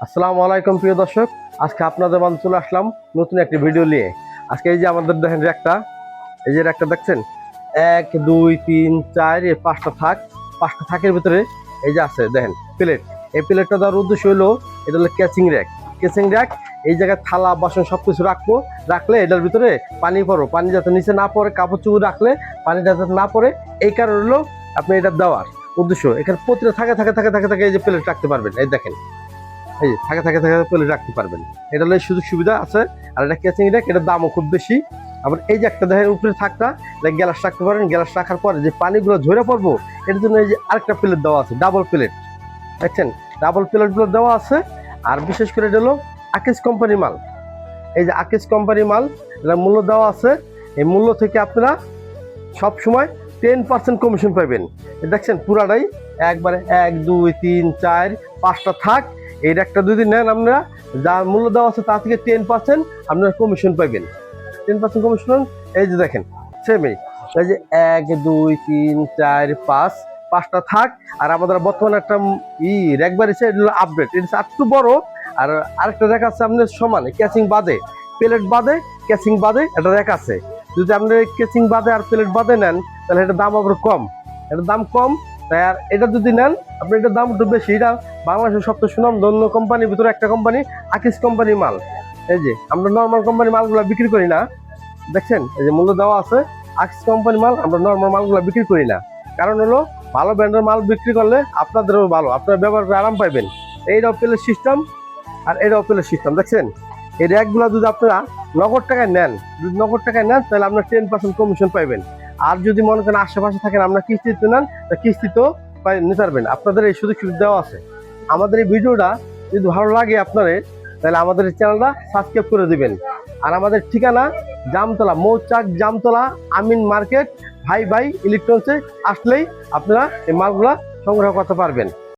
আসসালামু আলাইকুম প্রিয় দর্শক, আজকে আপনাদের মাঝে চলে আসলাম নতুন একটি ভিডিও নিয়ে। আজকে এই যে আমাদের দেখেন র্যাকটা, এই যে র্যাকটা দেখছেন 1 2 3 4 এই পাঁচটা থাকের ভিতরে এই যে আছে দেখেন প্লেট। এই প্লেটটা দেওয়ার উদ্দেশ্য হলো এটা হলো ক্যাচিং র্যাক। এই জায়গায় থালা বাসন সবকিছু রাখলে এটার ভিতরে পানি পড়ো, পানি যাতে নিচে না পড়ে, কাপড় চোপড় রাখলে পানি যাতে না পড়ে, এই কারণে হলো আপনি এটা দেওয়ার উদ্দেশ্য। এখানে প্রতিটা থাকে এই যে প্লেট রাখতে পারবেন। এই দেখেন এই থাকে প্লেট রাখতে পারবেন। এটা হলো সুযোগ সুবিধা আছে। আর এটা ক্যাচিং র্যাক, এটার দামও খুব বেশি। আবার এই যে একটা দেখেন উপরে থাকটা, এটা গ্যালাস রাখতে পারেন। গ্যালাস রাখার পরে যে পানিগুলো ঝরে পড়বো এটার জন্য এই যে আরেকটা প্লেট দেওয়া আছে, ডাবল প্লেট। দেখছেন ডাবল প্লেটগুলো দেওয়া আছে। আর বিশেষ করে এটা হলো আকিস কোম্পানি মাল। এই যে আকিস কোম্পানি মাল, এটার মূল্য দেওয়া আছে। এই মূল্য থেকে আপনারা সবসময় 10% কমিশন পাবেন। দেখছেন পুরাটাই একবারে 1 2 3 4 5টা থাক। এর একটা যদি নেন আপনারা, যা মূল্য দেওয়া আছে তা থেকে 10% আপনারা কমিশন পাবেন। 10% কমিশন। এই যে দেখেন সেমই, এই যে 1 2 3 4 5 5টা থাক। আর আমাদের বর্তমানে একটা র্যাক বাড়িছে, এটা হলো আপডেট, এটা একটু বড়। আর আরেকটা র্যাক আছে আপনার সমানে, ক্যাচিং বাদে, প্লেট বাদে, ক্যাচিং বাদে একটা র্যাক আছে। যদি আপনি কেচিং বাদে আর প্লেট বাদে নেন তাহলে এটার দাম আবার কম, এটার দাম কম। তাই আর এটা যদি নেন আপনি, এটার দাম একটু বেশি। এটা বাংলাদেশের সবচেয়ে সুনামধন্য কোম্পানির ভিতরে একটা কোম্পানি, আকিস কোম্পানি মাল। এই যে আমরা নর্মাল কোম্পানি মালগুলো বিক্রি করি না। দেখছেন এই যে মূল্য দেওয়া আছে, আকিস কোম্পানি মাল আমরা নর্মাল মালগুলো বিক্রি করি না। কারণ হলো ভালো ব্র্যান্ডের মাল বিক্রি করলে আপনাদেরও ভালো, আপনারা ব্যবহার করে আরাম পাইবেন। এইটাও প্লেট সিস্টেম আর এটাও প্লেট সিস্টেম। দেখছেন এই র্যাকগুলো যদি আপনারা নগদ টাকায় নেন, তাহলে আপনার 10% কমিশন পাইবেন। আর যদি মনে করেন আশেপাশে থাকেন, আপনার কিস্তিতে নেন, কিস্তিতেও নিতে পারবেন। আপনাদের এই সুযোগ সুবিধা দেওয়া আছে। আমাদের এই ভিডিওটা যদি ভালো লাগে আপনাদের, তাহলে আমাদের এই চ্যানেলটা সাবস্ক্রাইব করে দিবেন। আর আমাদের ঠিকানা জামতলা, মৌচাক জামতলা, আমিন মার্কেট, ভাই ইলেকট্রনিক্সে আসলেই আপনারা এই মালগুলা সংগ্রহ করতে পারবেন।